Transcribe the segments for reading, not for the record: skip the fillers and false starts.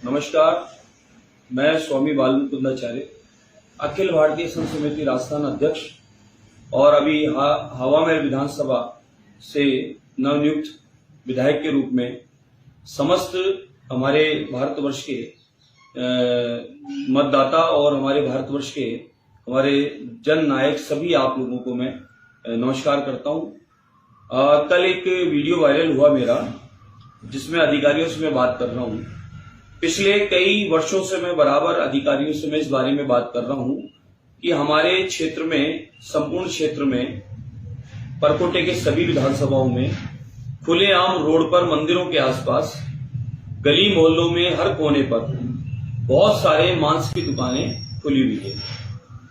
नमस्कार, मैं स्वामी बालमुकुंदाचार्य, अखिल भारतीय संत समिति राजस्थान अध्यक्ष और अभी हवा महल विधानसभा से नवनियुक्त विधायक के रूप में समस्त हमारे भारतवर्ष के मतदाता और हमारे भारतवर्ष के हमारे जन नायक सभी आप लोगों को मैं नमस्कार करता हूं। कल एक वीडियो वायरल हुआ मेरा, जिसमें अधिकारियों से मैं बात कर रहा हूं। पिछले कई वर्षों से मैं बराबर अधिकारियों से मैं इस बारे में बात कर रहा हूं कि हमारे क्षेत्र में, संपूर्ण क्षेत्र में, परकोटे के सभी विधानसभाओं में खुलेआम रोड पर, मंदिरों के आसपास, गली मोहल्लों में, हर कोने पर बहुत सारे मांस की दुकानें खुली हुई है।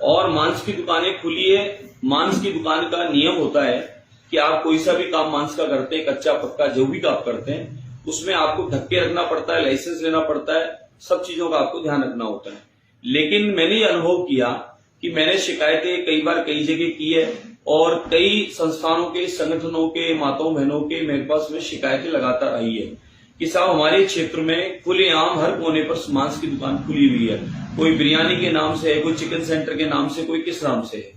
और मांस की दुकानें खुली है। मांस की दुकान का नियम होता है कि आप कोई सा भी काम मांस का करते हैं, कच्चा पक्का जो भी काम करते हैं, उसमें आपको धक्के रखना पड़ता है, लाइसेंस लेना पड़ता है, सब चीजों का आपको ध्यान रखना होता है। लेकिन मैंने ये अनुभव किया कि मैंने शिकायतें कई बार कई जगह की है और कई संस्थानों के, संगठनों के, माताओं बहनों के मेरे पास में शिकायतें लगातार आई है कि साहब हमारे क्षेत्र में खुलेआम हर कोने पर मांस की दुकान खुली हुई है। कोई बिरयानी के नाम से है, कोई चिकन सेंटर के नाम से, कोई किस नाम से है।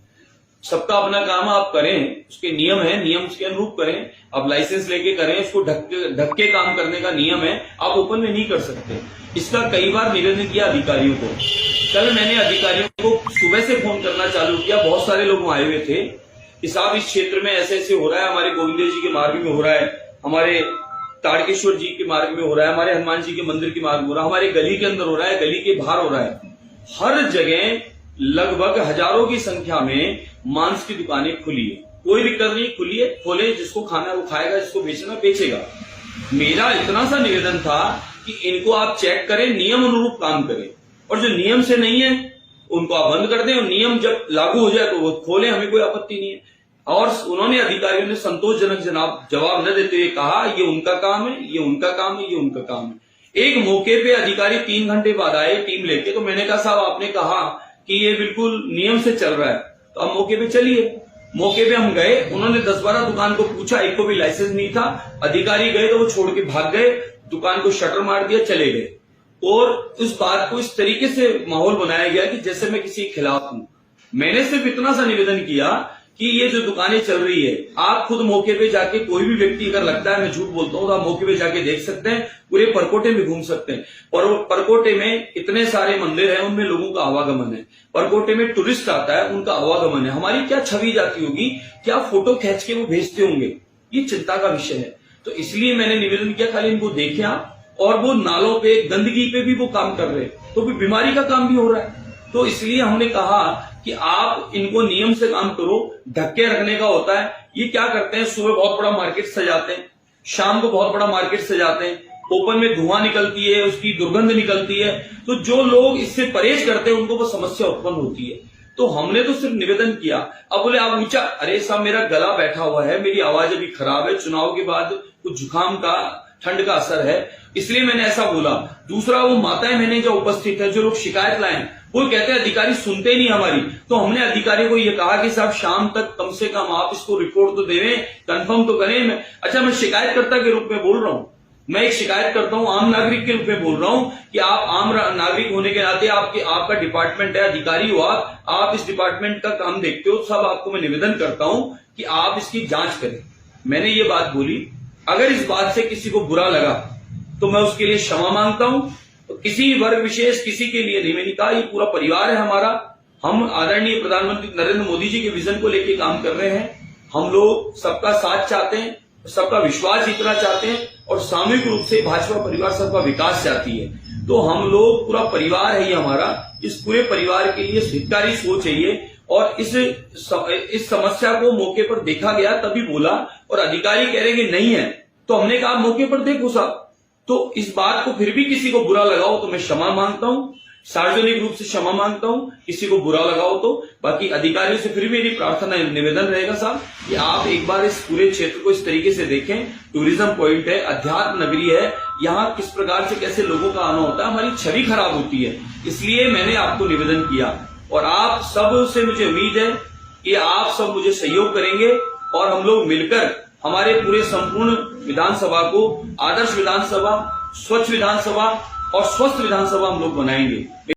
सबका अपना काम आप करें, उसके नियम है, नियम के अनुरूप करें। आप लाइसेंस लेके करें, उसको ढक के काम करने का नियम है, आप ओपन में नहीं कर सकते। इसका कई बार निवेदन किया अधिकारियों को। कल मैंने अधिकारियों को सुबह से फोन करना चालू किया, बहुत सारे लोग आए हुए थे कि साहब इस क्षेत्र में ऐसे ऐसे हो रहा है, हमारे गोविंद जी के मार्ग में हो रहा है, हमारे ताड़केश्वर जी के मार्ग में हो रहा है, हमारे हनुमान जी के मंदिर के मार्ग में हो रहा है, हमारे गली के अंदर हो रहा है, गली के बाहर हो रहा है। हर जगह लगभग हजारों की संख्या में मांस की दुकानें खुली है। कोई दिक्कत नहीं, खुली है, खोले, जिसको खाना है वो खाएगा, जिसको बेचना बेचेगा। मेरा इतना सा निवेदन था कि इनको आप चेक करें, नियम अनुरूप काम करें, और जो नियम से नहीं है उनको आप बंद कर दें, और नियम जब लागू हो जाए तो वो खोले, हमें कोई आपत्ति नहीं है। और उन्होंने, अधिकारियों ने संतोषजनक जवाब न देते हुए कहा ये उनका काम है, ये उनका काम है, ये उनका काम है। एक मौके पे अधिकारी 3 घंटे बाद आए टीम लेके, तो मैंने कहा साहब आपने कहा कि ये बिल्कुल नियम से चल रहा है, तो आप मौके पे चलिए। मौके पे हम गए, उन्होंने 10-12 दुकान को पूछा, एक को भी लाइसेंस नहीं था। अधिकारी गए तो वो छोड़ के भाग गए, दुकान को शटर मार दिया, चले गए। और उस बात को इस तरीके से माहौल बनाया गया कि जैसे मैं किसी के खिलाफ हूं। मैंने सिर्फ इतना सा निवेदन किया कि ये जो दुकानें चल रही है, आप खुद मौके पे जाके, कोई भी व्यक्ति अगर लगता है मैं झूठ बोलता हूं, तो आप मौके पे जाके देख सकते हैं, पूरे परकोटे में घूम सकते हैं। परकोटे में इतने सारे मंदिर हैं, उनमें लोगों का आवागमन है। परकोटे में टूरिस्ट आता है, उनका आवागमन है। हमारी क्या छवि जाती होगी, क्या फोटो खींच के वो भेजते होंगे, ये चिंता का विषय है। तो इसलिए मैंने निवेदन किया, खाली इनको देखें आप। और वो नालों पे, गंदगी पे भी वो काम कर रहे हैं, तो बीमारी का काम भी हो रहा है। तो इसलिए हमने कहा कि आप इनको नियम से काम करो, धक्के रखने का होता है। ये क्या करते हैं, सुबह बहुत बड़ा मार्केट सजाते हैं, शाम को बहुत बड़ा मार्केट सजाते हैं, ओपन में धुआं निकलती है, उसकी दुर्गंध निकलती है, तो जो लोग इससे परहेज करते हैं उनको वो समस्या उत्पन्न होती है। तो हमने तो सिर्फ निवेदन किया। अब बोले आप ऊंचा, अरे साहब मेरा गला बैठा हुआ है, मेरी आवाज अभी खराब है, चुनाव के बाद कुछ जुकाम का, ठंड का असर है, इसलिए मैंने ऐसा बोला। दूसरा, वो माताएं मैंने जो उपस्थित है, जो लोग शिकायत लाए, वो कहते हैं अधिकारी सुनते नहीं हमारी। तो हमने अधिकारी को ये कहा कि साहब शाम तक कम से कम आप इसको रिपोर्ट तो देवें, कंफर्म तो करें। मैं शिकायतकर्ता के रूप में बोल रहा हूं, मैं एक शिकायत करता हूं, आम नागरिक के रूप में बोल रहा हूं कि आप आम नागरिक होने के नाते, आपका डिपार्टमेंट है, अधिकारी हो आप इस डिपार्टमेंट का काम देखते हो, सब आपको मैं निवेदन करता हूं कि आप इसकी जांच करें। मैंने ये बात बोली। अगर इस बात से किसी को बुरा लगा तो मैं उसके लिए क्षमा मांगता हूं। तो किसी वर्ग विशेष, किसी के लिए नहीं, मैंने कहा ये पूरा परिवार है हमारा। हम आदरणीय प्रधानमंत्री नरेंद्र मोदी जी के विजन को लेकर काम कर रहे हैं। हम लोग सबका साथ चाहते हैं, सबका विश्वास जीतना चाहते हैं, और सामूहिक रूप से भाजपा परिवार सबका विकास चाहती है। तो हम लोग, पूरा परिवार है ये हमारा। इस पूरे परिवार के लिए हितकारी सोच चाहिए, और इस समस्या को मौके पर देखा गया, तभी बोला। और अधिकारी कह रहे कि नहीं है, तो हमने कहा मौके पर देखो साहब। तो इस बात को फिर भी किसी को बुरा लगाओ तो मैं क्षमा मांगता हूं, सार्वजनिक रूप से क्षमा मांगता हूं, किसी को बुरा लगाओ तो। बाकी अधिकारियों से फिर मेरी प्रार्थना, निवेदन रहेगा साहब कि आप एक बार इस पूरे क्षेत्र को इस तरीके से देखें। टूरिज्म पॉइंट है, अध्यात्म नगरी है, यहाँ किस प्रकार से कैसे लोगों का आना होता है, हमारी छवि खराब होती है। इसलिए मैंने आपको निवेदन किया, और आप सब से मुझे उम्मीद है कि आप सब मुझे सहयोग करेंगे, और हम लोग मिलकर हमारे पूरे संपूर्ण विधानसभा को आदर्श विधानसभा, स्वच्छ विधानसभा और स्वस्थ विधानसभा हम लोग बनाएंगे।